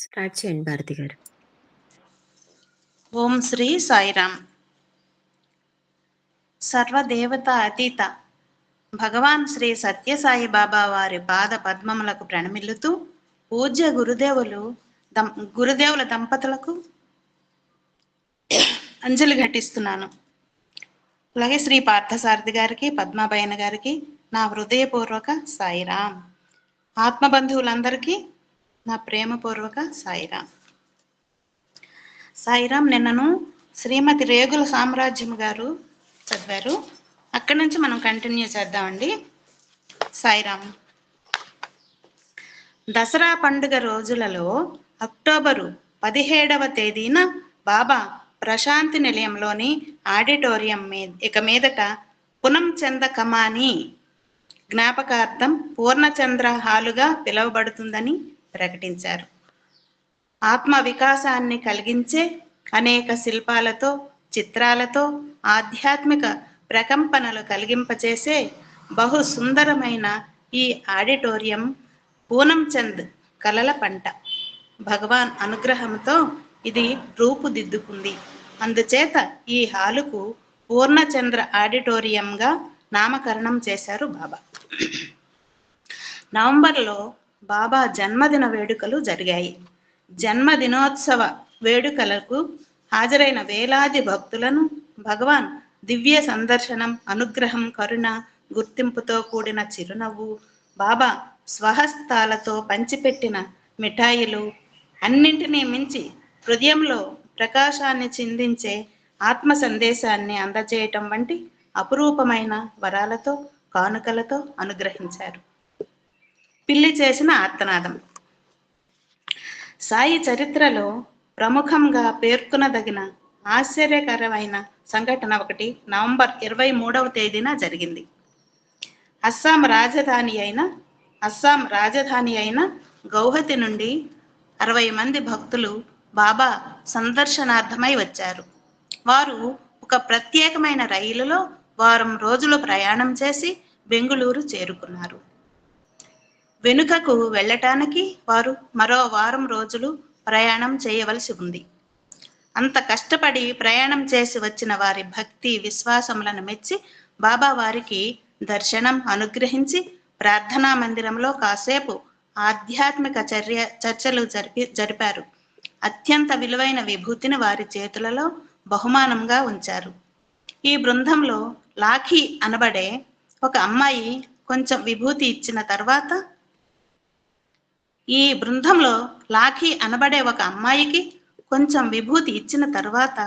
Start చేయండి భారతి గారు. ఓం శ్రీ సాయిరామ్. సర్వదేవత అతీత భగవాన్ శ్రీ సత్యసాయి బాబా వారి పాద పద్మములకు ప్రణమిల్లుతూ పూజ్య గురుదేవుల దంపతులకు అంజలి ఘటిస్తున్నాను. అలాగే శ్రీ పార్థసారథి గారికి, పద్మాబయన గారికి నా హృదయపూర్వక సాయిరామ్. ఆత్మబంధువులందరికీ నా ప్రేమపూర్వక సాయిరామ్. సాయిరామ్ నిన్నను శ్రీమతి రేగుల సామ్రాజ్యం గారు చదివారు. అక్కడి నుంచి మనం కంటిన్యూ చేద్దామండి. సాయిరామ్. దసరా పండుగ రోజులలో అక్టోబరు 17వ తేదీన బాబా ప్రశాంతి నిలయంలోని ఆడిటోరియం ఇక మీదట పునంచంద కమాని జ్ఞాపకార్థం పూర్ణచంద్ర హాలుగా పిలువబడుతుందని ప్రకటించారు. ఆత్మ వికాసాన్ని కలిగించే అనేక శిల్పాలతో, చిత్రాలతో ఆధ్యాత్మిక ప్రకంపనలు కలిగింపచేసే బహు సుందరమైన ఈ ఆడిటోరియం పూనంచంద్ కలల పంట. భగవాన్ అనుగ్రహంతో ఇది రూపుదిద్దుకుంది. అందుచేత ఈ హాలుకు పూర్ణచంద్ర ఆడిటోరియంగా నామకరణం చేశారు బాబా. నవంబర్లో బాబా జన్మదిన వేడుకలు జరిగాయి. జన్మదినోత్సవ వేడుకలకు హాజరైన వేలాది భక్తులను భగవాన్ దివ్య సందర్శనం, అనుగ్రహం, కరుణ, గుర్తింపుతో కూడిన చిరునవ్వు, బాబా స్వహస్తాలతో పంచిపెట్టిన మిఠాయిలు, అన్నింటినీ మించి హృదయంలో ప్రకాశాన్ని చిందించే ఆత్మ సందేశాన్ని అందజేయటం వంటి అపురూపమైన వరాలతో, కానుకలతో అనుగ్రహించారు. పిల్లి చేసిన ఆర్తనాదం. సాయి చరిత్రలో ప్రముఖంగా పేర్కొనదగిన ఆశ్చర్యకరమైన సంఘటన ఒకటి నవంబర్ 23వ తేదీన జరిగింది. అస్సాం రాజధాని అయిన గౌహతి నుండి 60 మంది భక్తులు బాబా సందర్శనార్థమై వచ్చారు. వారు ఒక ప్రత్యేకమైన రైలులో వారం రోజులు ప్రయాణం చేసి బెంగుళూరు చేరుకున్నారు. వెనుకకు వెళ్ళటానికి వారు మరో వారం రోజులు ప్రయాణం చేయవలసి ఉంది. అంత కష్టపడి ప్రయాణం చేసి వచ్చిన వారి భక్తి విశ్వాసములను మెచ్చి బాబా వారికి దర్శనం అనుగ్రహించి ప్రార్థనా మందిరంలో కాసేపు ఆధ్యాత్మిక చర్చలు జరిపారు. అత్యంత విలువైన విభూతిని వారి చేతులలో బహుమానంగా ఉంచారు. ఈ బృందంలో లాఖీ అనబడే ఒక అమ్మాయి కొంచెం విభూతి ఇచ్చిన తర్వాత కొంచెం విభూతి ఇచ్చిన తర్వాత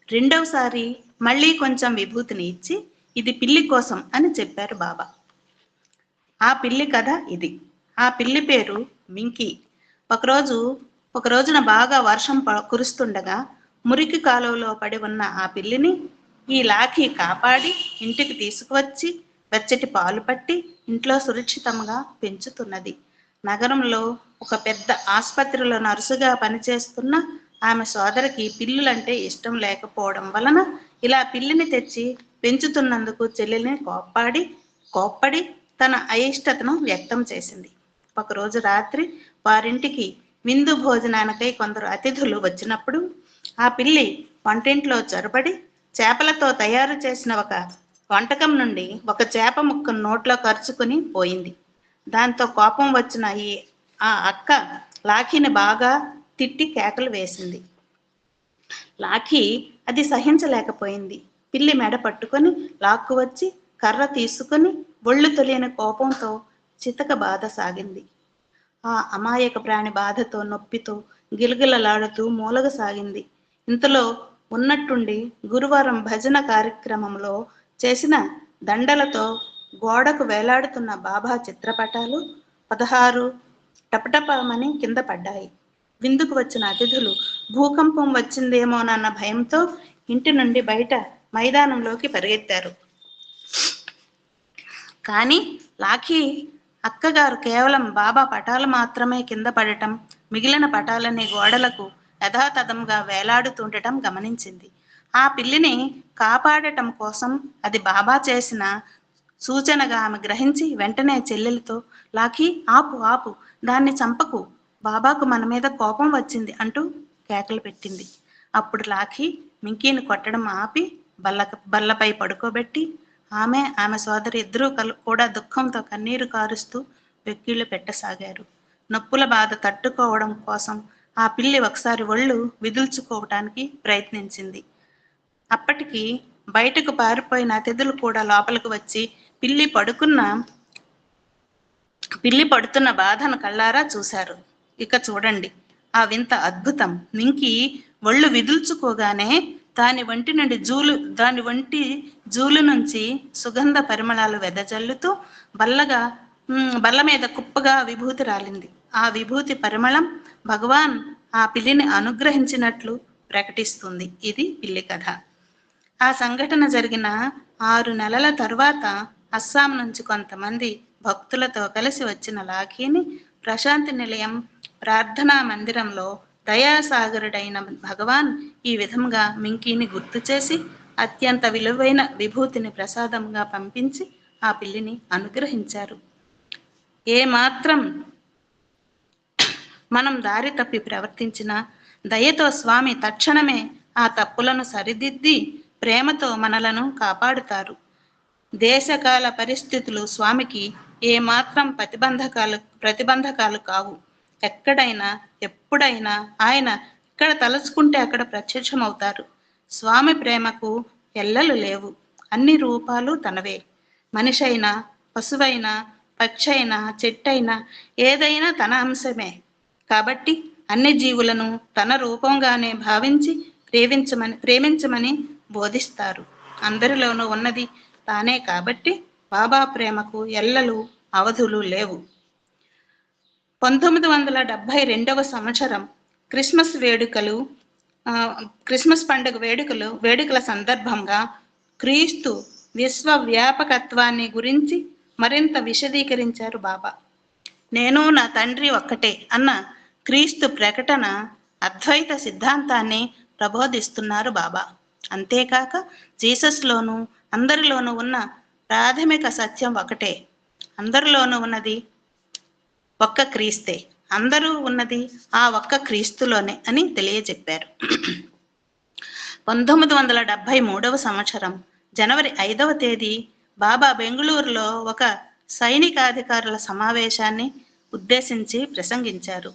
రెండవసారి మళ్ళీ కొంచెం విభూతిని ఇచ్చి ఇది పిల్లి కోసం అని చెప్పారు బాబా. ఆ పిల్లి కథ ఇది. ఆ పిల్లి పేరు మింకీ. ఒక రోజున బాగా వర్షం కురుస్తుండగా మురికి కాలువలో పడి ఉన్న ఆ పిల్లిని ఈ లాఖీ కాపాడి ఇంటికి తీసుకువచ్చి వెచ్చటి పాలు పట్టి ఇంట్లో సురక్షితంగా పెంచుతున్నది. నగరంలో ఒక పెద్ద ఆసుపత్రిలో నర్సుగా పనిచేస్తున్న ఆమె సోదరికి పిల్లులంటే ఇష్టం లేకపోవడం వలన ఇలా పిల్లిని తెచ్చి పెంచుతున్నందుకు చెల్లెల్ని కోప్పడి తన అయిష్టతను వ్యక్తం చేసింది. ఒకరోజు రాత్రి వారింటికి విందు భోజనానికై కొందరు అతిథులు వచ్చినప్పుడు ఆ పిల్లి వంటింట్లో చొరబడి చేపలతో తయారు చేసిన ఒక వంటకం నుండి ఒక చేప ముక్కను నోట్లో కరుచుకుని పోయింది. దాంతో కోపం వచ్చిన ఆ అక్క లాఖీని బాగా తిట్టి కేకలు వేసింది. లాఖీ అది సహించలేకపోయింది. పిల్లి మెడ పట్టుకొని లాక్కువచ్చి కర్ర తీసుకుని ఒళ్ళు తెలియని కోపంతో చితక బాధ సాగింది. ఆ అమాయక ప్రాణి బాధతో నొప్పితో గిలగిలలాడుతూ మూలగసాగింది. ఇంతలో ఉన్నట్టుండి గురువారం భజన కార్యక్రమంలో చేసిన దండలతో గోడకు వేలాడుతున్న బాబా చిత్రపటాలు 16 టపటపమని కింద పడ్డాయి. విందుకు వచ్చిన అతిథులు భూకంపం వచ్చిందేమోనన్న భయంతో ఇంటి నుండి బయట మైదానంలోకి పరిగెత్తారు. కానీ లాఖీ అక్కగారు కేవలం బాబా పటాలు మాత్రమే కింద పడటం, మిగిలిన పటాలన్నీ గోడలకు యథాతథంగా వేలాడుతుండటం గమనించింది. ఆ పిల్లిని కాపాడటం కోసం అది బాబా చేసిన సూచనగా ఆమె గ్రహించి వెంటనే చెల్లెలతో, లాఖీ ఆపు, దాన్ని చంపకు, బాబాకు మన మీద కోపం వచ్చింది అంటూ కేకలు పెట్టింది. అప్పుడు లాఖీ మింకీని కొట్టడం ఆపి బల్లపై పడుకోబెట్టి ఆమె సోదరి ఇద్దరూ కూడా దుఃఖంతో కన్నీరు కారుస్తూ వెక్కిళ్లు పెట్టసాగారు. నొప్పుల బాధ తట్టుకోవడం కోసం ఆ పిల్లి ఒకసారి ఒళ్ళు విదుల్చుకోవటానికి ప్రయత్నించింది. అప్పటికి బయటకు పారిపోయిన అతిథులు కూడా లోపలికి వచ్చి పిల్లి పడుతున్న బాధను కళ్ళారా చూశారు. ఇక చూడండి ఆ వింత అద్భుతం. మింకి ఒళ్ళు విదుల్చుకోగానే దాని వంటి జూలు నుంచి సుగంధ పరిమళాలు వెదజల్లుతూ బల్ల మీద కుప్పగా విభూతి రాలింది. ఆ విభూతి పరిమళం భగవాన్ ఆ పిల్లిని అనుగ్రహించినట్లు ప్రకటిస్తుంది. ఇది పిల్లి కథ. ఆ సంఘటన జరిగిన 6 నెలల తరువాత అస్సాం నుంచి కొంతమంది భక్తులతో కలిసి వచ్చిన లాఖీని ప్రశాంతి నిలయం ప్రార్థనా మందిరంలో దయాసాగరుడైన భగవాన్ ఈ విధంగా మింకీని గుర్తు చేసి అత్యంత విలువైన విభూతిని ప్రసాదంగా పంపించి ఆ పిల్లిని అనుగ్రహించారు. ఏమాత్రం మనం దారి తప్పి ప్రవర్తించినా దయతో స్వామి తక్షణమే ఆ తప్పులను సరిదిద్ది ప్రేమతో మనలను కాపాడుతారు. దేశకాల పరిస్థితులు స్వామికి ఏమాత్రం ప్రతిబంధకాలు కావు. ఎక్కడైనా ఎప్పుడైనా ఆయన ఎక్కడ తలుచుకుంటే అక్కడ ప్రత్యక్షమవుతారు. స్వామి ప్రేమకు ఎల్లలు లేవు. అన్ని రూపాలు తనవే. మనిషి అయినా, పశువైనా, పక్షి అయినా, చెట్టైనా ఏదైనా తన అంశమే. కాబట్టి అన్ని జీవులను తన రూపంగానే భావించి ప్రేమించమని బోధిస్తారు. అందరిలోనూ ఉన్నది తానే కాబట్టి బాబా ప్రేమకు ఎల్లలు అవధులు లేవు. 1972వ సంవత్సరం క్రిస్మస్ పండుగ వేడుకల సందర్భంగా క్రీస్తు విశ్వవ్యాపకత్వాన్ని గురించి మరింత విశదీకరించారు బాబా. నేను నా తండ్రి ఒక్కటే అన్న క్రీస్తు ప్రకటన అద్వైత సిద్ధాంతాన్ని ప్రబోధిస్తున్నారు బాబా. అంతేకాక జీసస్లోనూ అందరిలోనూ ఉన్న ప్రాథమిక సత్యం ఒకటే. అందరిలోనూ ఉన్నది ఒక్క క్రీస్తే. అందరూ ఉన్నది ఆ ఒక్క క్రీస్తులోనే అని తెలియజెప్పారు. 1973వ సంవత్సరం జనవరి 5వ తేదీ బాబా బెంగుళూరులో ఒక సైనికాధికారుల సమావేశాన్ని ఉద్దేశించి ప్రసంగించారు.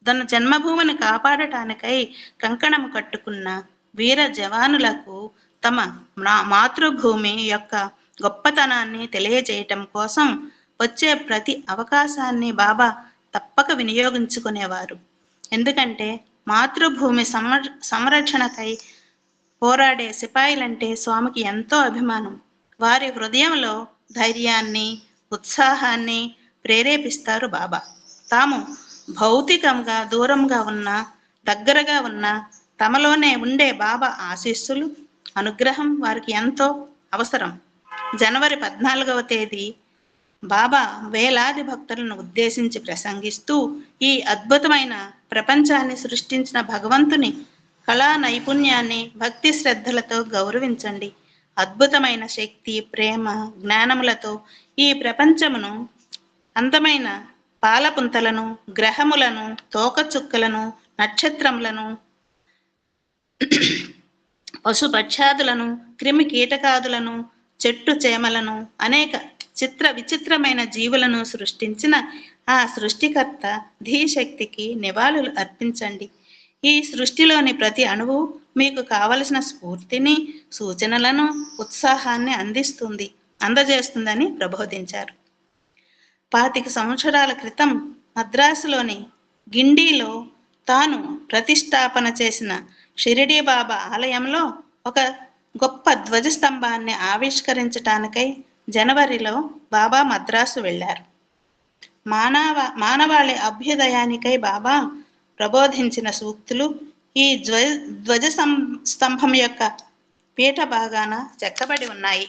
తన జన్మభూమిని కాపాడటానికై కంకణం కట్టుకున్న వీర జవానులకు తమ మాతృభూమి యొక్క గొప్పతనాన్ని తెలియజేయటం కోసం వచ్చే ప్రతి అవకాశాన్ని బాబా తప్పక వినియోగించుకునేవారు. ఎందుకంటే మాతృభూమి సంరక్షణకై పోరాడే సిపాయిలంటే స్వామికి ఎంతో అభిమానం. వారి హృదయంలో ధైర్యాన్ని, ఉత్సాహాన్ని ప్రేరేపిస్తారు బాబా. తాము భౌతికంగా దూరంగా ఉన్నా, దగ్గరగా ఉన్నా తమలోనే ఉండే బాబా ఆశీస్సులు, అనుగ్రహం వారికి ఎంతో అవసరం. జనవరి 14వ తేదీ బాబా వేలాది భక్తులను ఉద్దేశించి ప్రసంగిస్తూ ఈ అద్భుతమైన ప్రపంచాన్ని సృష్టించిన భగవంతుని కళా నైపుణ్యాన్ని భక్తి శ్రద్ధలతో గౌరవించండి. అద్భుతమైన శక్తి, ప్రేమ, జ్ఞానములతో ఈ ప్రపంచమును, అందమైన పాలపుంతలను, గ్రహములను, తోకచుక్కలను, నక్షత్రములను, పశుపక్షాదులను, క్రిమి కీటకాదులను, చెట్టు చేమలను, అనేక విచిత్రమైన జీవులను సృష్టించిన ఆ సృష్టికర్త ధీశక్తికి నివాళులు అర్పించండి. ఈ సృష్టిలోని ప్రతి అణువు మీకు కావలసిన స్ఫూర్తిని, సూచనలను, ఉత్సాహాన్ని అందజేస్తుందని ప్రబోధించారు. 25 సంవత్సరాల క్రితం మద్రాసులోని గిండీలో తాను ప్రతిష్టాపన చేసిన షిరిడీ బాబా ఆలయంలో ఒక గొప్ప ధ్వజస్తంభాన్ని ఆవిష్కరించటానికై జనవరిలో బాబా మద్రాసు వెళ్ళారు. మానవాళి అభ్యుదయానికై బాబా ప్రబోధించిన సూక్తులు ఈ ధ్వజ స్తంభం యొక్క పీఠ భాగాన చెక్కబడి ఉన్నాయి.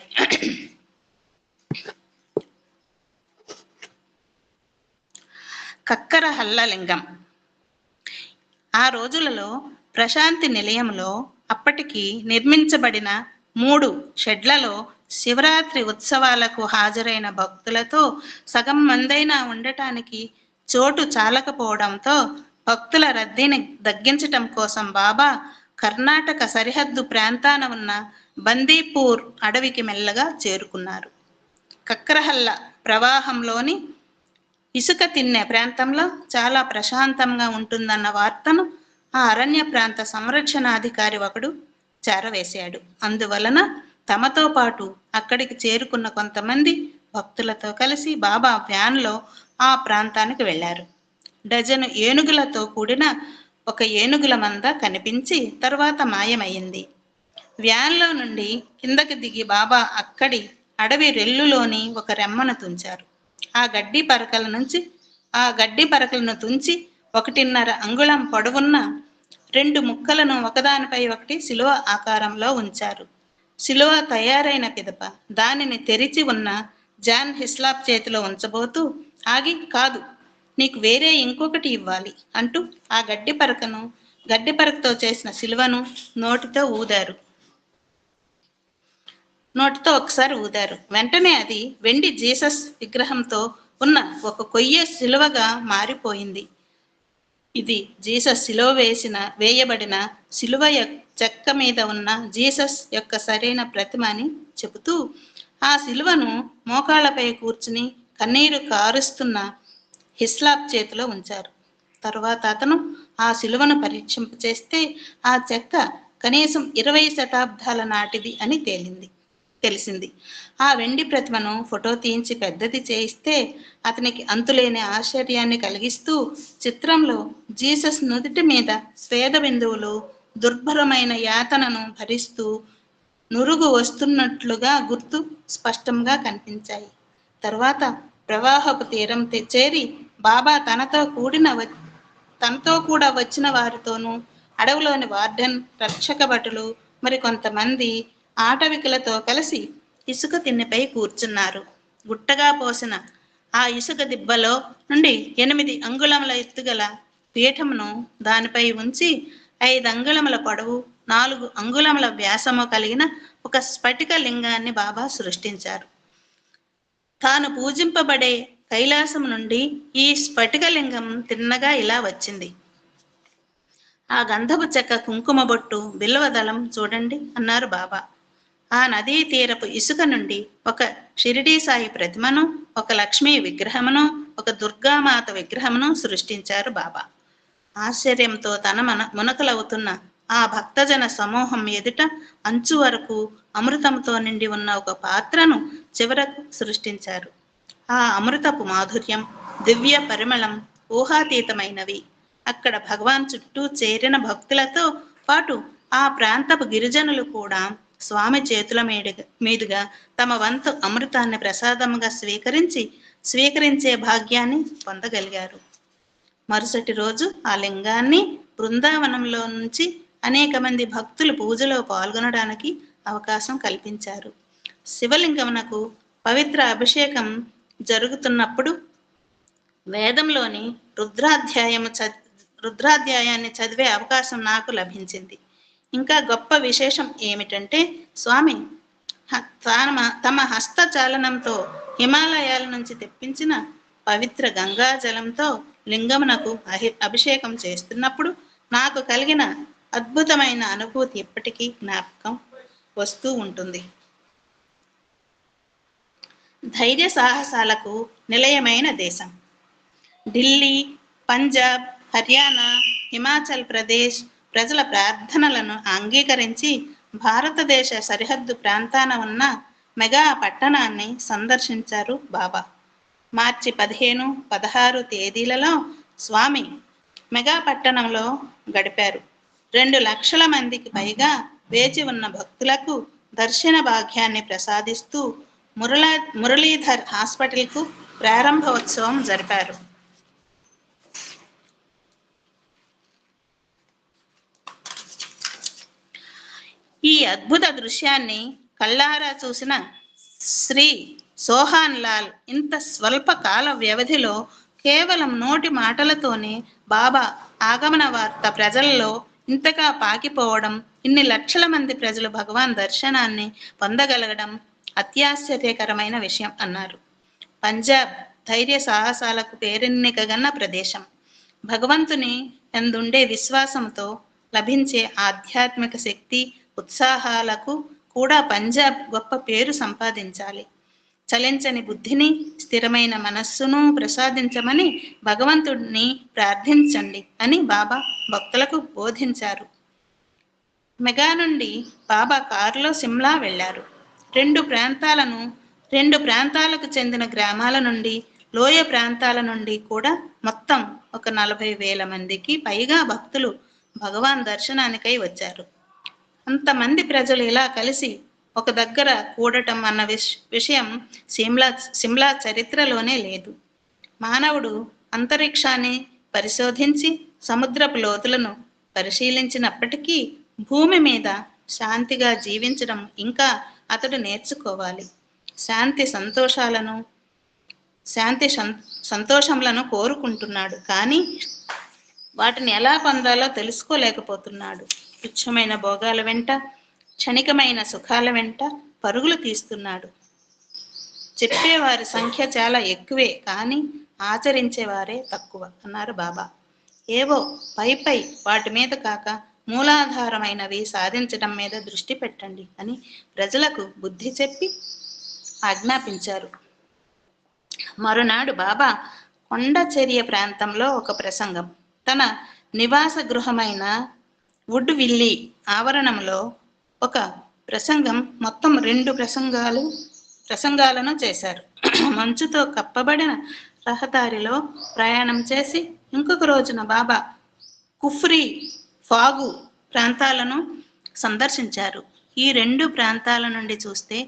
కక్కర హల్లలింగం. ఆ రోజులలో ప్రశాంతి నిలయంలో అప్పటికి నిర్మించబడిన 3 షెడ్లలో శివరాత్రి ఉత్సవాలకు హాజరైన భక్తులతో సగం మందైనా ఉండటానికి చోటు చాలకపోవడంతో భక్తుల రద్దీని తగ్గించటం కోసం బాబా కర్ణాటక సరిహద్దు ప్రాంతాన ఉన్న బందీపూర్ అడవికి మెల్లగా చేరుకున్నారు. కక్రహల్ల ప్రవాహంలోని ఇసుక తిన్నె ప్రాంతంలో చాలా ప్రశాంతంగా ఉంటుందన్న వార్తను ఆ అరణ్య ప్రాంత సంరక్షణాధికారి ఒకడు చేరవేశాడు. అందువలన తమతో పాటు అక్కడికి చేరుకున్న కొంతమంది భక్తులతో కలిసి బాబా వ్యాన్లో ఆ ప్రాంతానికి వెళ్లారు. డజను ఏనుగులతో కూడిన ఒక ఏనుగుల మంద కనిపించి తర్వాత మాయమయ్యింది. వ్యాన్లో నుండి కిందకి దిగి బాబా అక్కడి అడవి రెల్లులోని ఒక రెమ్మను తుంచారు. ఆ గడ్డి పరకలను తుంచి 1.5 అంగుళం పొడవున్న 2 ముక్కలను ఒకదానిపై ఒకటి శిలువ ఆకారంలో ఉంచారు. శిలువ తయారైన పిదప దానిని తెరిచి ఉన్న జాన్ హిస్లాప్ చేతిలో ఉంచబోతూ ఆగి, కాదు, నీకు వేరే ఇంకొకటి ఇవ్వాలి అంటూ ఆ గడ్డి పరకతో చేసిన శిలువను నోటితో ఒకసారి ఊదారు. వెంటనే అది వెండి జీసస్ విగ్రహంతో ఉన్న ఒక కొయ్య శిలువగా మారిపోయింది. ఇది జీసస్ వేయబడిన శిలువ చెక్క మీద ఉన్న జీసస్ యొక్క సరైన ప్రతిమ అని చెబుతూ ఆ శిలువను మోకాళ్లపై కూర్చుని కన్నీరు కారుస్తున్న హిస్లాప్ చేతిలో ఉంచారు. తరువాత అతను ఆ శిలువను పరీక్షింపచేస్తే ఆ చెక్క కనీసం 20 శతాబ్దాల నాటిది అని తెలిసింది. ఆ వెండి ప్రతిమను ఫోటో తీయించి పెద్దది చేయిస్తే అతనికి అంతులేని ఆశ్చర్యాన్ని కలిగిస్తూ చిత్రంలో జీసస్ నుదుటి మీద స్వేద బిందువులు దుర్భరమైన యాతనను భరిస్తూ నురుగు వస్తున్నట్లుగా గుర్తు స్పష్టంగా కనిపించాయి. తర్వాత ప్రవాహపు తీరం చేరి బాబా తనతో కూడా వచ్చిన వారితోనూ అడవిలోని వార్డెన్, రక్షక భటులు, మరి కొంతమంది ఆటవికులతో కలిసి ఇసుక తిన్నెపై కూర్చున్నారు. గుట్టగా పోసిన ఆ ఇసుక దిబ్బలో నుండి 8 అంగుళముల ఎత్తుగల పీఠమును దానిపై ఉంచి 5 అంగుళముల పొడవు 4 అంగుళముల వ్యాసము కలిగిన ఒక స్ఫటిక లింగాన్ని బాబా సృష్టించారు. తాను పూజింపబడే కైలాసం నుండి ఈ స్ఫటికలింగం తిన్నగా ఇలా వచ్చింది. ఆ గంధపు చెక్క, కుంకుమ బొట్టు, బిల్వదళం చూడండి అన్నారు బాబా. ఆ నదీ తీరపు ఇసుక నుండి ఒక షిరిడీ సాయి ప్రతిమను, ఒక లక్ష్మీ విగ్రహమును, ఒక దుర్గామాత విగ్రహమును సృష్టించారు బాబా. ఆశ్చర్యంతో మునకలవుతున్న ఆ భక్తజన సమూహం ఎదుట అంచు వరకు అమృతంతో నిండి ఉన్న ఒక పాత్రను చివరకు సృష్టించారు. ఆ అమృతపు మాధుర్యం, దివ్య పరిమళం ఊహాతీతమైనవి. అక్కడ భగవాన్ చుట్టూ చేరిన భక్తులతో పాటు ఆ ప్రాంతపు గిరిజనులు కూడా స్వామి చేతుల మీదుగా తమ వంతు అమృతాన్ని ప్రసాదముగా స్వీకరించే భాగ్యాన్ని పొందగలిగారు. మరుసటి రోజు ఆ లింగాన్ని బృందావనంలో నుంచి అనేక మంది భక్తులు పూజలో పాల్గొనడానికి అవకాశం కల్పించారు. శివలింగమునకు పవిత్ర అభిషేకం జరుగుతున్నప్పుడు వేదంలోని రుద్రాధ్యాయాన్ని చదివే అవకాశం నాకు లభించింది. ఇంకా గొప్ప విశేషం ఏమిటంటే స్వామి తమ హస్తచాలనంతో హిమాలయాల నుంచి తెప్పించిన పవిత్ర గంగా జలంతో లింగమునకు అభిషేకం చేస్తున్నప్పుడు నాకు కలిగిన అద్భుతమైన అనుభూతి ఎప్పటికీ జ్ఞాపకం వస్తూ ఉంటుంది. ధైర్య సాహసాలకు నిలయమైన దేశం. ఢిల్లీ, పంజాబ్, హర్యానా, హిమాచల్ ప్రదేశ్ ప్రజల ప్రార్థనలను అంగీకరించి భారతదేశ సరిహద్దు ప్రాంతాన ఉన్న మెగా పట్టణాన్ని సందర్శించారు బాబా. మార్చి 15, 16 తేదీలలో స్వామి మెగా పట్టణంలో గడిపారు. 2 లక్షల మందికి పైగా వేచి ఉన్న భక్తులకు దర్శన భాగ్యాన్ని ప్రసాదిస్తూ మురళీధర్ హాస్పిటల్కు ప్రారంభోత్సవం జరిపారు. ఈ అద్భుత దృశ్యాన్ని కళ్ళారా చూసిన శ్రీ సోహాన్ లాల్ ఇంత స్వల్ప కాల వ్యవధిలో కేవలం నోటి మాటలతోనే బాబా ఆగమన వార్త ప్రజల్లో ఇంతగా పాకిపోవడం, ఇన్ని లక్షల మంది ప్రజలు భగవాన్ దర్శనాన్ని పొందగలగడం అత్యాశ్చర్యకరమైన విషయం అన్నారు. పంజాబ్ ధైర్య సాహసాలకు పేరెన్నికగన్న ప్రదేశం. భగవంతుని ఎందుండే విశ్వాసంతో లభించే ఆధ్యాత్మిక శక్తి, ఉత్సాహాలకు కూడా పంజాబ్ గొప్ప పేరు సంపాదించాలి. చలించని బుద్ధిని, స్థిరమైన మనస్సును ప్రసాదించమని భగవంతుడిని ప్రార్థించండి అని బాబా భక్తులకు బోధించారు. మెగా నుండి బాబా కారులో సిమ్లా వెళ్లారు. రెండు ప్రాంతాలకు చెందిన గ్రామాల నుండి, లోయ ప్రాంతాల నుండి కూడా మొత్తం ఒక 40,000 మందికి పైగా భక్తులు భగవాన్ దర్శనానికై వచ్చారు. అంతమంది ప్రజలు ఇలా కలిసి ఒక దగ్గర కూడటం అన్న విషయం సిమ్లా చరిత్రలోనే లేదు. మానవుడు అంతరిక్షాన్ని పరిశోధించి సముద్రపు లోతులను పరిశీలించినప్పటికీ భూమి మీద శాంతిగా జీవించడం ఇంకా అతడు నేర్చుకోవాలి. శాంతి సంతోషములను కోరుకుంటున్నాడు, కానీ వాటిని ఎలా పొందాలో తెలుసుకోలేకపోతున్నాడు. తుచ్చమైన భోగాల వెంట, క్షణికమైన సుఖాల వెంట పరుగులు తీస్తున్నాడు. చెప్పేవారి సంఖ్య చాలా ఎక్కువే, కానీ ఆచరించేవారే తక్కువ అన్నారు బాబా. ఏవో పై వాటి మీద కాక మూలాధారమైనవి సాధించడం మీద దృష్టి పెట్టండి అని ప్రజలకు బుద్ధి చెప్పి ఆజ్ఞాపించారు. మరునాడు బాబా కొండచెరియ ప్రాంతంలో ఒక ప్రసంగం, తన నివాస గృహమైన వుడ్ విల్లీ ఆవరణంలో ఒక ప్రసంగం, మొత్తం 2 ప్రసంగాలను చేశారు. మంచుతో కప్పబడిన రహదారిలో ప్రయాణం చేసి ఇంకొక రోజున బాబా కుఫ్రీ, ఫాగు ప్రాంతాలను సందర్శించారు. ఈ 2 ప్రాంతాల నుండి చూస్తే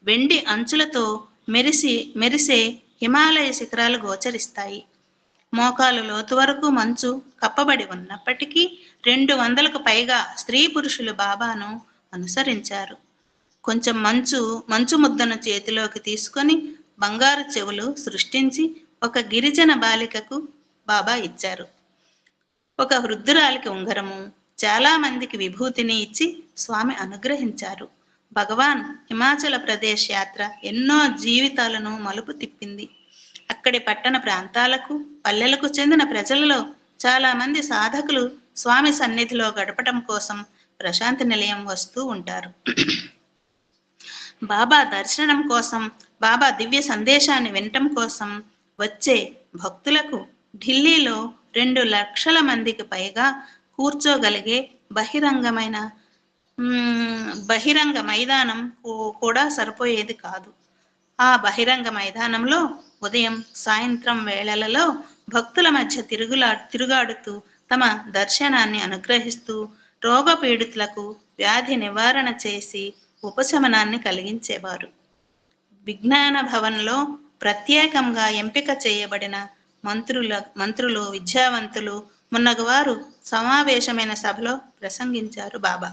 వెండి అంచులతో మెరిసే హిమాలయ శిఖరాలు గోచరిస్తాయి. మోకాలు లోతు వరకు మంచు కప్పబడి ఉన్నప్పటికీ 200కు పైగా స్త్రీ పురుషులు బాబాను అనుసరించారు. కొంచెం మంచు ముద్దను చేతిలోకి తీసుకొని బంగారు చెవులు సృష్టించి ఒక గిరిజన బాలికకు బాబా ఇచ్చారు. ఒక వృద్ధురాలికి ఉంగరము, చాలా మందికి విభూతిని ఇచ్చి స్వామి అనుగ్రహించారు. భగవాన్ హిమాచల ప్రదేశ్ యాత్ర ఎన్నో జీవితాలను మలుపు తిప్పింది. అక్కడి పట్టణ ప్రాంతాలకు, పల్లెలకు చెందిన ప్రజలలో చాలా మంది సాధకులు స్వామి సన్నిధిలో గడపటం కోసం ప్రశాంతి నిలయం వస్తూ ఉంటారు. బాబా దర్శనం కోసం, బాబా దివ్య సందేశాన్ని వినటం కోసం వచ్చే భక్తులకు ఢిల్లీలో 2 లక్షల మందికి పైగా కూర్చోగలిగే బహిరంగ మైదానం కూడా సరిపోయేది కాదు. ఆ బహిరంగ మైదానంలో ఉదయం, సాయంత్రం వేళలలో భక్తుల మధ్య తిరుగాడుతూ తమ దర్శనాన్ని అనుగ్రహిస్తూ రోగపీడితులకు వ్యాధి నివారణ చేసి ఉపశమనాన్ని కలిగించేవారు. విజ్ఞాన భవన్లో ప్రత్యేకంగా ఎంపిక చేయబడిన మంత్రులు, విద్యావంతులు మున్నగువారు సమావేశమైన సభలో ప్రసంగించారు బాబా.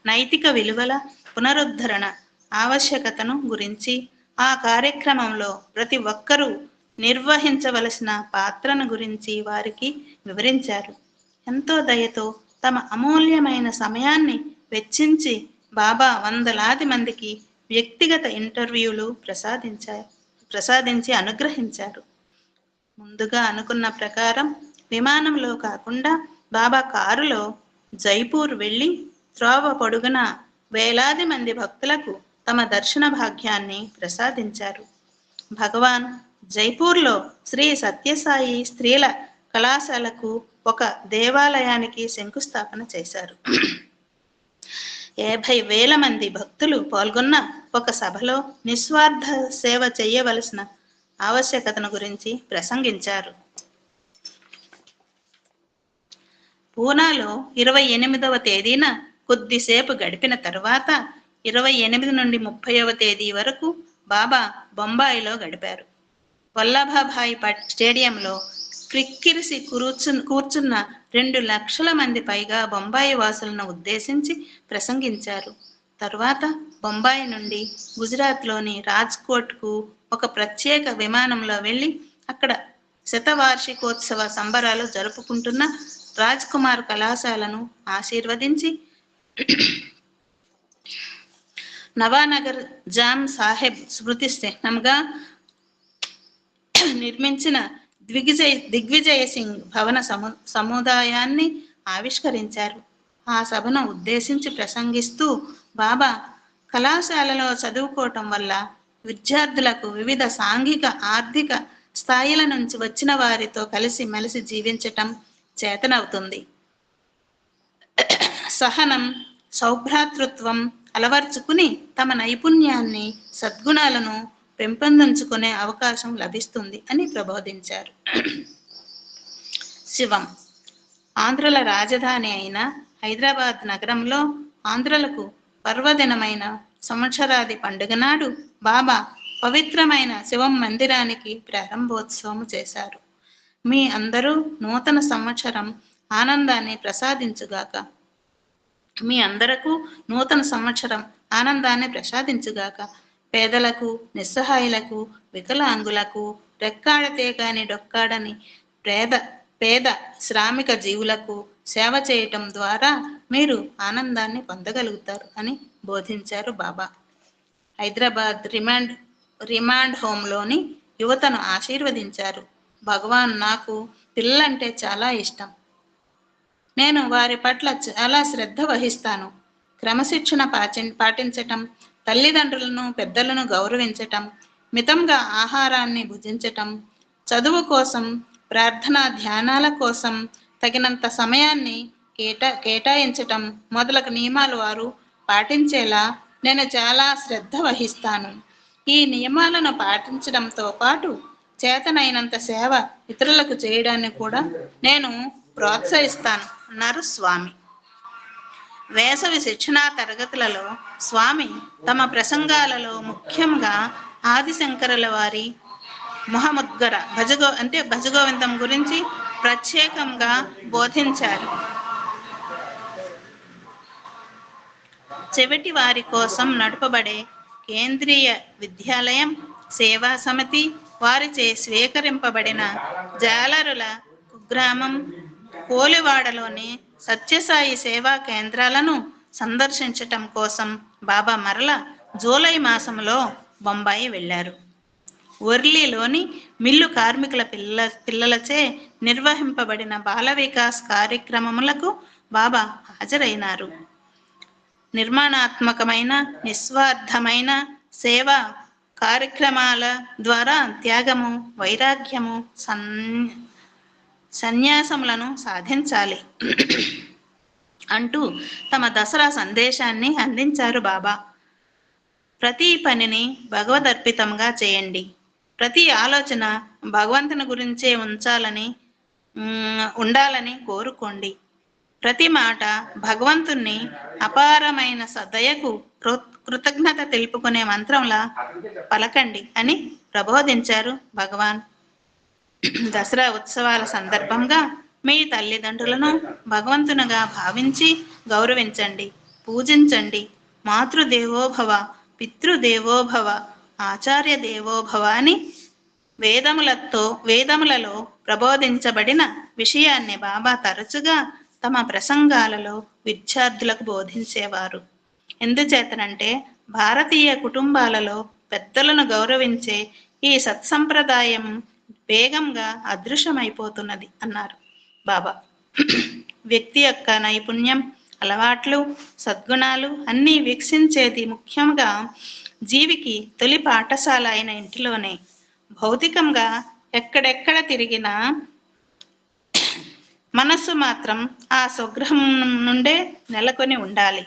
నైతిక విలువల పునరుద్ధరణ ఆవశ్యకతను గురించి ఆ కార్యక్రమంలో ప్రతి ఒక్కరూ నిర్వహించవలసిన పాత్రను గురించి వారికి వివరించారు. ఎంతో దయతో తమ అమూల్యమైన సమయాన్ని వెచ్చించి బాబా వందలాది మందికి వ్యక్తిగత ఇంటర్వ్యూలు ప్రసాదించి అనుగ్రహించారు. ముందుగా అనుకున్న ప్రకారం విమానంలో కాకుండా బాబా కారులో జైపూర్ వెళ్ళి త్రోవ పొడుగున వేలాది మంది భక్తులకు తమ దర్శన భాగ్యాన్ని ప్రసాదించారు. భగవాన్ జైపూర్లో శ్రీ సత్యసాయి స్త్రీల కళాశాలకు ఒక దేవాలయానికి శంకుస్థాపన చేశారు. 50,000 మంది భక్తులు పాల్గొన్న ఒక సభలో నిస్వార్థ సేవ చేయవలసిన ఆవశ్యకతను గురించి ప్రసంగించారు. పూనాలో 28వ తేదీన కొద్దిసేపు గడిపిన తర్వాత 28 నుండి 30వ తేదీ వరకు బాబా బొంబాయిలో గడిపారు. వల్లభాభాయి స్టేడియంలో క్రిక్కిరిసి కూర్చున్న 2 లక్షల మంది పైగా బొంబాయి వాసులను ఉద్దేశించి ప్రసంగించారు. తర్వాత బొంబాయి నుండి గుజరాత్లోని రాజ్కోట్కు ఒక ప్రత్యేక విమానంలో వెళ్ళి అక్కడ శతవార్షికోత్సవ సంబరాలు జరుపుకుంటున్న రాజ్ కుమార్ కళాశాలను ఆశీర్వదించి నవానగర్ జామ్ సాహెబ్ స్మృతి చిహ్నంగా నిర్మించిన దిగ్విజయ సింగ్ భవన సముదాయాన్ని ఆవిష్కరించారు. ఆ సభను ఉద్దేశించి ప్రసంగిస్తూ బాబా కళాశాలలో చదువుకోవటం వల్ల విద్యార్థులకు వివిధ సాంఘిక ఆర్థిక స్థాయిల నుంచి వచ్చిన వారితో కలిసి మెలిసి జీవించటం చేతనవుతుంది. సహనం, సౌభ్రాతృత్వం అలవర్చుకుని తమ నైపుణ్యాన్ని, సద్గుణాలను పెంపొందించుకునే అవకాశం లభిస్తుంది అని ప్రబోధించారు. శివం. ఆంధ్రుల రాజధాని అయిన హైదరాబాద్ నగరంలో ఆంధ్రులకు పర్వదినమైన సంవత్సరాది పండుగ నాడు బాబా పవిత్రమైన శివం మందిరానికి ప్రారంభోత్సవం చేశారు. మీ అందరూ నూతన సంవత్సరం ఆనందాన్ని ప్రసాదించుగాక. మీ అందరకు నూతన సంవత్సరం ఆనందాన్ని ప్రసాదించుగాక. పేదలకు, నిస్సహాయులకు, వికలాంగులకు, రెక్కాడితే కాని డొక్కాడని పేద శ్రామిక జీవులకు సేవ చేయటం ద్వారా మీరు ఆనందాన్ని పొందగలుగుతారు అని బోధించారు బాబా. హైదరాబాద్ రిమాండ్ హోంలోని యువతను ఆశీర్వదించారు. భగవాన్, నాకు పిల్లలంటే చాలా ఇష్టం. నేను వారి పట్ల చాలా శ్రద్ధ వహిస్తాను. క్రమశిక్షణ పాటించటం, తల్లిదండ్రులను, పెద్దలను గౌరవించటం, మితంగా ఆహారాన్ని భుజించటం, చదువు కోసం, ప్రార్థనా ధ్యానాల కోసం తగినంత సమయాన్ని కేటాయించటం మొదలగు నియమాలు వారు పాటించేలా నేను చాలా శ్రద్ధ వహిస్తాను. ఈ నియమాలను పాటించడంతో పాటు చేతనైనంత సేవ ఇతరులకు చేయడాన్ని కూడా నేను ప్రోత్సహిస్తాను అన్నారు స్వామి. వేసవి శిక్షణా తరగతులలో స్వామి తమ ప్రసంగాలలో ముఖ్యంగా ఆదిశంకరుల వారి మొహముద్గర భజగోవిందం గురించి ప్రత్యేకంగా బోధించారు. చెవిటి వారి కోసం నడుపబడే కేంద్రీయ విద్యాలయం, సేవా సమితి వారిచే స్వీకరింపబడిన జాలరుల కుగ్రామం, కోలివాడలోని సత్యసాయి సేవా కేంద్రాలను సందర్శించటం కోసం బాబా మరల జూలై మాసంలో బొంబాయి వెళ్ళారు. వర్లీలోని మిల్లు కార్మికుల పిల్లలచే నిర్వహింపబడిన బాల వికాస్ కార్యక్రమములకు బాబా హాజరైనారు. నిర్మాణాత్మకమైన, నిస్వార్థమైన సేవా కార్యక్రమాల ద్వారా త్యాగము, వైరాగ్యము, సన్యాసములను సాధించాలి అంటూ తమ దసరా సందేశాన్ని అందించారు బాబా. ప్రతి పనిని భగవదర్పితంగా చేయండి. ప్రతి ఆలోచన భగవంతుని గురించే ఉండాలని కోరుకోండి. ప్రతి మాట భగవంతుణ్ణి అపారమైన దయకు కృతజ్ఞత తెలుపుకునే మంత్రంలా పలకండి అని ప్రబోధించారు భగవాన్. దసరా ఉత్సవాల సందర్భంగా మీ తల్లిదండ్రులను భగవంతునిగా భావించి గౌరవించండి, పూజించండి. మాతృదేవోభవ, పితృదేవోభవ, ఆచార్య దేవోభవ అని వేదములలో ప్రబోధించబడిన విషయాన్ని బాబా తరచుగా తమ ప్రసంగాలలో విద్యార్థులకు బోధించేవారు. ఎందుచేతనంటే భారతీయ కుటుంబాలలో పెద్దలను గౌరవించే ఈ సత్సంప్రదాయం వేగంగా అదృశ్యమైపోతున్నది అన్నారు బాబా. వ్యక్తి యొక్క నైపుణ్యం, అలవాట్లు, సద్గుణాలు అన్నీ వీక్షించేది ముఖ్యంగా జీవికి తొలి పాఠశాల అయిన ఇంటిలోనే. భౌతికంగా ఎక్కడెక్కడ తిరిగినా మనస్సు మాత్రం ఆ స్వగృహం నుండే నెలకొని ఉండాలి.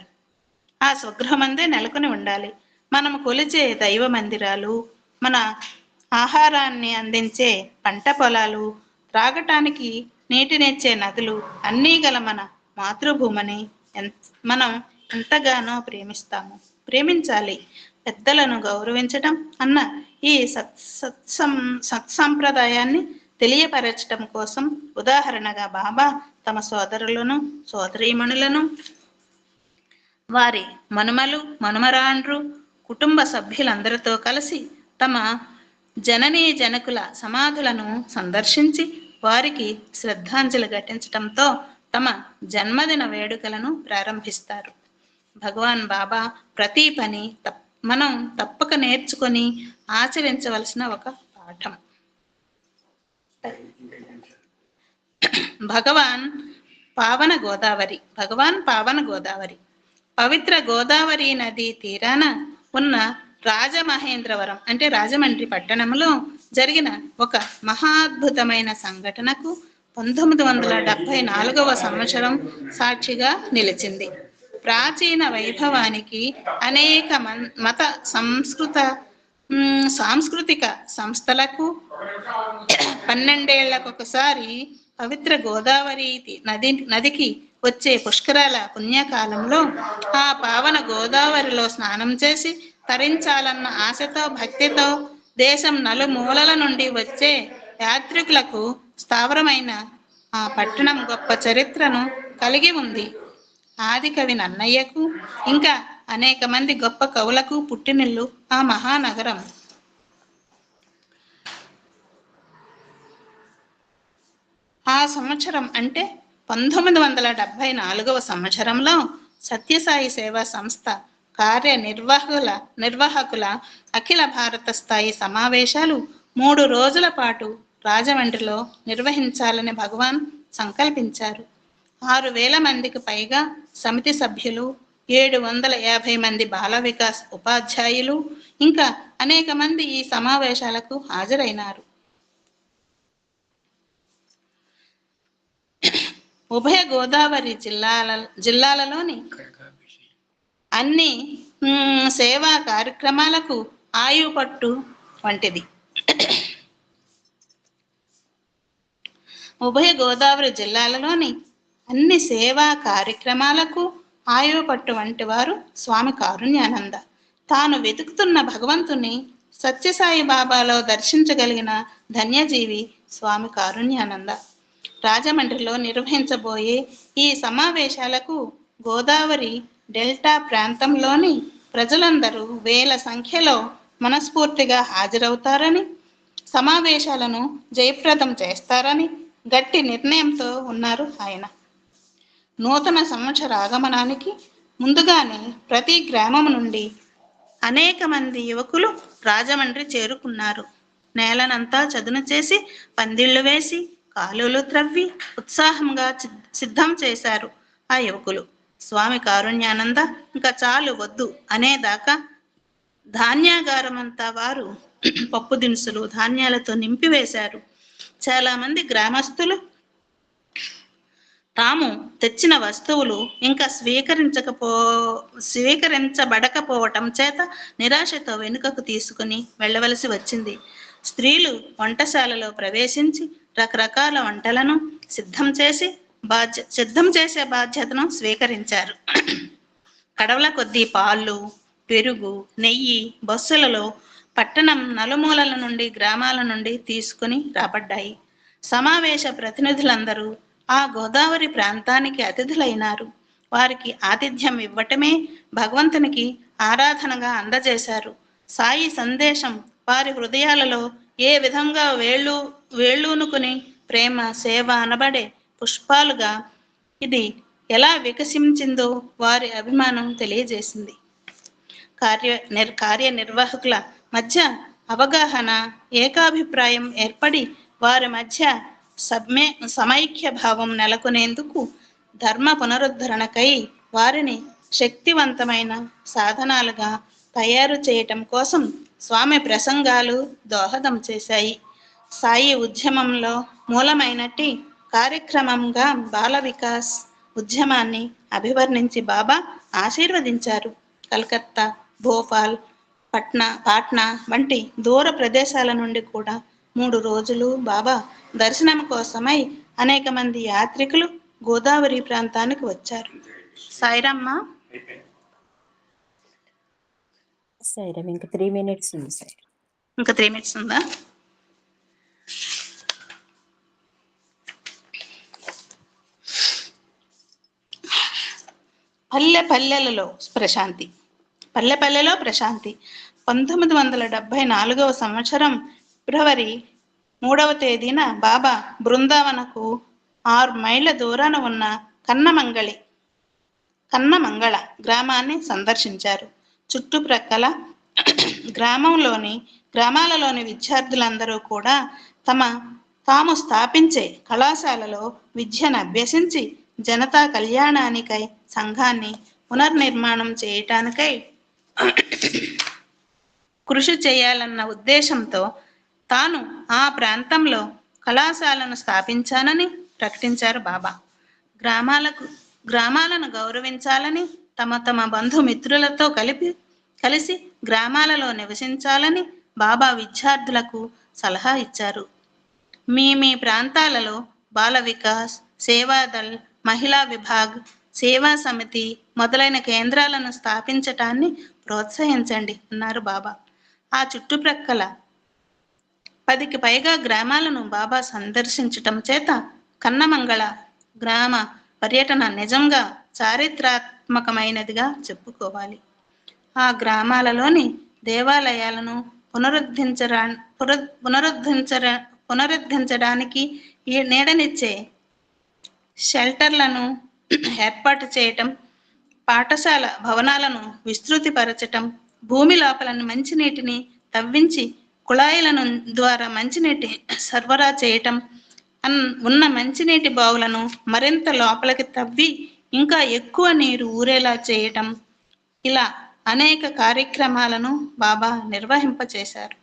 మనము కొలిచే దైవ మందిరాలు, మన ఆహారాన్ని అందించే పంట పొలాలు, త్రాగటానికి నీటినిచ్చే నదులు అన్నీ గల మన మాతృభూమిని మనం ఎంతగానో ప్రేమించాలి. పెద్దలను గౌరవించటం అన్న ఈ సత్సంప్రదాయాన్ని తెలియపరచటం కోసం ఉదాహరణగా బాబా తమ సోదరులను, సోదరీమణులను, వారి మనుమరాండ్రు, కుటుంబ సభ్యులందరితో కలిసి తమ జననీ జనకుల సమాధులను సందర్శించి వారికి శ్రద్ధాంజలి ఘటించటంతో తమ జన్మదిన వేడుకలను ప్రారంభిస్తారు. భగవాన్ బాబా ప్రతి పని మనం తప్పక నేర్చుకొని ఆచరించవలసిన ఒక పాఠం. భగవాన్ పావన గోదావరి పవిత్ర గోదావరి నది తీరాన ఉన్న రాజమహేంద్రవరం అంటే రాజమండ్రి పట్టణంలో జరిగిన ఒక మహాద్భుతమైన సంఘటనకు 1974వ సంవత్సరం సాక్షిగా నిలిచింది. ప్రాచీన వైభవానికి అనేక మత సాంస్కృతిక సంస్థలకు 12 ఏళ్లకొకసారి పవిత్ర గోదావరి నదికి వచ్చే పుష్కరాల పుణ్యకాలంలో ఆ పావన గోదావరిలో స్నానం చేసి తరించాలన్న ఆశతో భక్తితో దేశం నలుమూలల నుండి వచ్చే యాత్రికులకు స్థావరమైన ఆ పట్టణం గొప్ప చరిత్రను కలిగి ఉంది. ఆదికవి నన్నయ్యకు ఇంకా అనేక మంది గొప్ప కవులకు పుట్టినిల్లు ఆ మహానగరం. ఆ సంవత్సరం అంటే 1974వ సంవత్సరంలో సత్యసాయి సేవా సంస్థ నిర్వాహకుల అఖిల భారత స్థాయి సమావేశాలు 3 రోజుల పాటు రాజమండ్రిలో నిర్వహించాలని భగవాన్ సంకల్పించారు. 6,000 మందికి పైగా సమితి సభ్యులు, 750 మంది బాల వికాస్ ఉపాధ్యాయులు ఇంకా అనేక మంది ఈ సమావేశాలకు హాజరైనారు. ఉభయ గోదావరి జిల్లాలలోని అన్ని సేవా కార్యక్రమాలకు ఆయుపట్టు వంటిది. ఉభయ గోదావరి జిల్లాలలోని అన్ని సేవా కార్యక్రమాలకు ఆయుపట్టు వంటి వారు స్వామి కారుణ్యానంద. తాను వెతుకుతున్న భగవంతుని సత్యసాయి బాబాలో దర్శించగలిగిన ధన్యజీవి స్వామి కారుణ్యానంద. రాజమండ్రిలో నిర్వహించబోయే ఈ సమావేశాలకు గోదావరి డెల్టా ప్రాంతంలోని ప్రజలందరూ వేల సంఖ్యలో మనస్ఫూర్తిగా హాజరవుతారని, సమావేశాలను జయప్రదం చేస్తారని గట్టి నిర్ణయంతో ఉన్నారు ఆయన. నూతన సంవత్సర ఆగమనానికి ముందుగానే ప్రతి గ్రామం నుండి అనేక మంది యువకులు రాజమండ్రి చేరుకున్నారు. నేలనంతా చదును చేసి పందిళ్లు వేసి కాలువలు త్రవ్వి ఉత్సాహంగా సిద్ధం చేశారు ఆ యువకులు. స్వామి కారుణ్యానంద ఇంకా చాలు వద్దు అనేదాకా ధాన్యాగారమంతా వారు పప్పు దినుసులు ధాన్యాలతో నింపివేశారు. చాలా మంది గ్రామస్తులు తాము తెచ్చిన వస్తువులు ఇంకా స్వీకరించబడకపోవటం చేత నిరాశతో వెనుకకు తీసుకుని వెళ్ళవలసి వచ్చింది. స్త్రీలు వంటశాలలో ప్రవేశించి రకరకాల వంటలను సిద్ధం చేసే బాధ్యతను స్వీకరించారు. కడవల కొద్దీ పాలు, పెరుగు, నెయ్యి బస్సులలో పట్టణం నలుమూలల నుండి గ్రామాల నుండి తీసుకుని రాబడ్డాయి. సమావేశ ప్రతినిధులందరూ ఆ గోదావరి ప్రాంతానికి అతిథులైనారు. వారికి ఆతిథ్యం ఇవ్వటమే భగవంతునికి ఆరాధనగా అందజేశారు. సాయి సందేశం వారి హృదయాలలో ఏ విధంగా వేళ్ళూనుకుని ప్రేమ సేవ అనబడే పుష్పాలుగా ఇది ఎలా వికసించిందో వారి అభిమానం తెలియజేసింది. కార్యనిర్వాహకుల మధ్య అవగాహన, ఏకాభిప్రాయం ఏర్పడి వారి మధ్య సమైక్య భావం నెలకొనేందుకు ధర్మ పునరుద్ధరణకై వారిని శక్తివంతమైన సాధనాలుగా తయారు చేయటం కోసం స్వామి ప్రసంగాలు దోహదం చేశాయి. సాయి ఉద్యమంలో మూలమైనట్టి కార్యక్రమంగా బాల వికాస్ ఉద్యమాన్ని అభివర్ణించి బాబా ఆశీర్వదించారు. కలకత్తా, భోపాల్, పాట్నా వంటి దూర ప్రదేశాల నుండి కూడా 3 రోజులు బాబా దర్శనం కోసమై అనేక మంది యాత్రికులు గోదావరి ప్రాంతానికి వచ్చారు. సాయిరమ్మ, ఇంకా 3 minutes ఉంది సార్. ఇంకా 3 minutes ఉందా? పల్లెలో ప్రశాంతి 1974వ సంవత్సరం ఫిబ్రవరి 3వ తేదీన బాబా బృందావనకు 6 మైళ్ళ దూరాన ఉన్న కన్నమంగళ గ్రామాన్ని సందర్శించారు. చుట్టుప్రక్కల గ్రామాలలోని విద్యార్థులందరూ కూడా తమ తాము స్థాపించే కళాశాలలో విద్యను అభ్యసించి జనతా కళ్యాణానికై సంఘాన్ని పునర్నిర్మాణం చేయటానికై కృషి చేయాలన్న ఉద్దేశంతో తాను ఆ ప్రాంతంలో కళాశాలను స్థాపించానని ప్రకటించారు బాబా. గ్రామాలను గౌరవించాలని, తమ తమ బంధుమిత్రులతో కలిసి గ్రామాలలో నివసించాలని బాబా విద్యార్థులకు సలహా ఇచ్చారు. మీ ప్రాంతాలలో బాల వికాస్, సేవాదల్, మహిళా విభాగ్, సేవా సమితి మొదలైన కేంద్రాలను స్థాపించటాన్ని ప్రోత్సహించండి అన్నారు బాబా. ఆ చుట్టుప్రక్కల 10కి పైగా గ్రామాలను బాబా సందర్శించటం చేత కన్నమంగళ గ్రామ పర్యటన నిజంగా చారిత్రాత్మకమైనదిగా చెప్పుకోవాలి. ఆ గ్రామాలలోని దేవాలయాలను పునరుద్ధరించడానికి నీడనిచ్చే షెల్టర్లను ఏర్పాటు చేయటం, పాఠశాల భవనాలను విస్తృతిపరచటం, భూమి లోపలని మంచినీటిని తవ్వించి కుళాయిలను ద్వారా మంచినీటి సరఫరా చేయటం, ఉన్న మంచినీటి బావులను మరింత లోపలికి తవ్వి ఇంకా ఎక్కువ నీరు ఊరేలా చేయటం, ఇలా అనేక కార్యక్రమాలను బాబా నిర్వహింపచేశారు.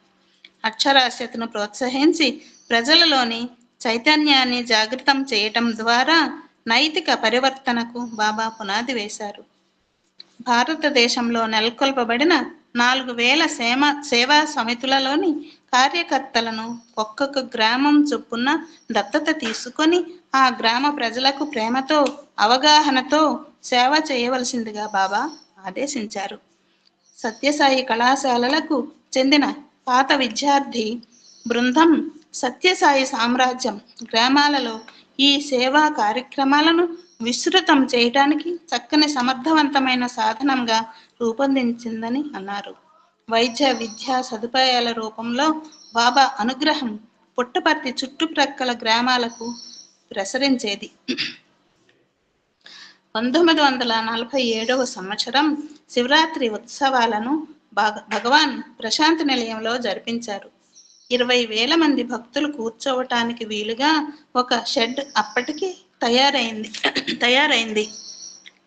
అక్షరాస్యతను ప్రోత్సహించి ప్రజలలోని చైతన్యాన్ని జాగృతం చేయటం ద్వారా నైతిక పరివర్తనకు బాబా పునాది వేశారు. భారతదేశంలో నెలకొల్పబడిన 4000 సేవా సమితులలోని కార్యకర్తలను ఒక్కొక్క గ్రామం చొప్పున దత్తత తీసుకొని ఆ గ్రామ ప్రజలకు ప్రేమతో, అవగాహనతో సేవ చేయవలసిందిగా బాబా ఆదేశించారు. సత్యసాయి కళాశాలలకు చెందిన పాత విద్యార్థి బృందం సత్యసాయి సామ్రాజ్యం గ్రామాలలో ఈ సేవా కార్యక్రమాలను విస్తృతం చేయడానికి చక్కని సమర్థవంతమైన సాధనంగా రూపొందించిందని అన్నారు. వైద్య విద్యా సదుపాయాల రూపంలో బాబా అనుగ్రహం పుట్టపర్తి చుట్టుప్రక్కల గ్రామాలకు ప్రసరించేది. 1947వ సంవత్సరం శివరాత్రి ఉత్సవాలను భగవాన్ ప్రశాంతి నిలయంలో జరిపించారు. 20,000 మంది భక్తులు కూర్చోవటానికి వీలుగా ఒక షెడ్ అప్పటికి తయారైంది.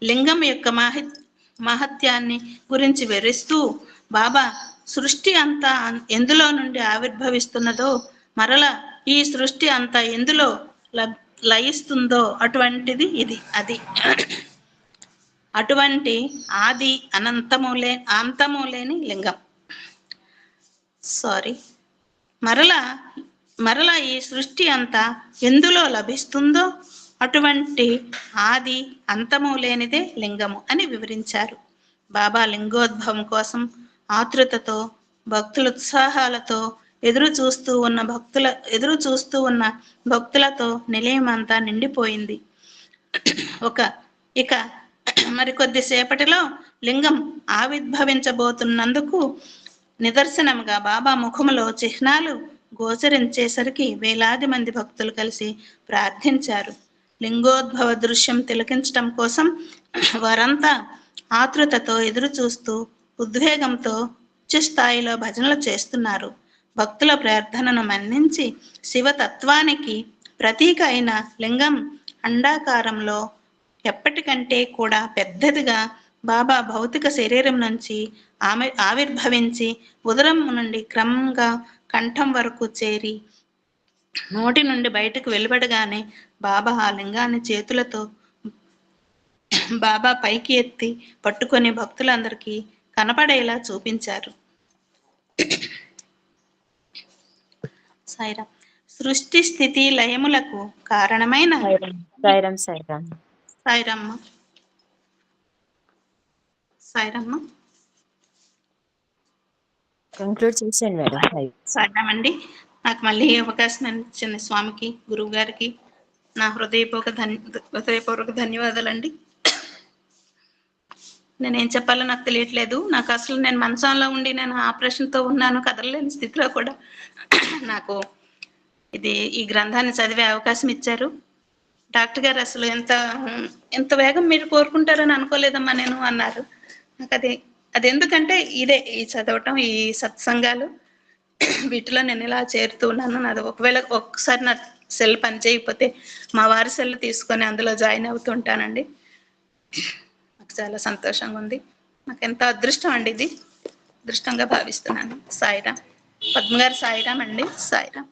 లింగం యొక్క మహత్యాన్ని గురించి వివరిస్తూ బాబా సృష్టి అంతా ఎందులో నుండి ఆవిర్భవిస్తున్నదో, మరలా ఈ సృష్టి అంతా ఎందులో లయిస్తుందో అటువంటిది అది. అటువంటి ఆది అంతము లేని లింగం. మరలా ఈ సృష్టి అంతా ఎందులో లభిస్తుందో అటువంటి ఆది అంతము లేనిదే లింగము అని వివరించారు. బాబా లింగోద్భవం కోసం ఆతృతతో, భక్తుల ఉత్సాహాలతో ఎదురు చూస్తూ ఉన్న భక్తులతో నిలయం అంతా నిండిపోయింది. ఇక మరికొద్ది సేపటిలో లింగం ఆవిర్భవించబోతున్నందుకు నిదర్శనంగా బాబా ముఖములో చిహ్నాలు గోచరించేసరికి వేలాది మంది భక్తులు కలిసి ప్రార్థించారు. లింగోద్భవ దృశ్యం తిలకించటం కోసం వారంతా ఆతృతతో ఎదురు చూస్తూ ఉద్వేగంతో ఉచ్చ స్థాయిలో భజనలు చేస్తున్నారు. భక్తుల ప్రార్థనను మన్నించి శివతత్వానికి ప్రతీక అయిన లింగం అండాకారంలో ఎప్పటికంటే కూడా పెద్దదిగా బాబా భౌతిక శరీరం నుంచి ఆవిర్భవించి ఉదరం నుండి క్రమంగా కంఠం వరకు చేరి నోటి నుండి బయటకు వెలువడగానే బాబా ఆ లింగాన్ని చేతులతో బాబా పైకి ఎత్తి పట్టుకొని భక్తులందరికీ కనపడేలా చూపించారు. సాయిరామ్. సృష్టి స్థితి లయములకు కారణమైన సాయిరామ్మ కంక్లూడ్ చేశాను మేడం. సాయిరామండి. నాకు మళ్ళీ అవకాశం ఇచ్చిన స్వామికి, గురువు గారికి నా హృదయపూర్వక ధన్యవాదాలండి. నేనేం చెప్పాలో నాకు తెలియట్లేదు. నాకు అసలు నేను మంచంలో ఉండి నేను ఆపరేషన్తో ఉన్నాను, కదలలేని స్థితిలో కూడా నాకు ఈ గ్రంథాన్ని చదివే అవకాశం ఇచ్చారు. డాక్టర్ గారు అసలు ఎంత వేగం మీరు కోరుకుంటారని అనుకోలేదమ్మా నేను అన్నారు. నాకు అది ఎందుకంటే ఈ చదవటం, ఈ సత్సంగాలు వీటిలో నేను ఇలా చేరుతున్నాను. నాది ఒకవేళ ఒక్కసారి నా సెల్ పని చేయకపోతే మా వారి సెల్ తీసుకొని అందులో జాయిన్ అవుతుంటానండి. నాకు చాలా సంతోషంగా ఉంది. నాకు ఎంత అదృష్టం అండి, ఇది అదృష్టంగా భావిస్తున్నాను. సాయిరామ్. పద్మ గారు సాయిరామ్ అండి. సాయిరామ్.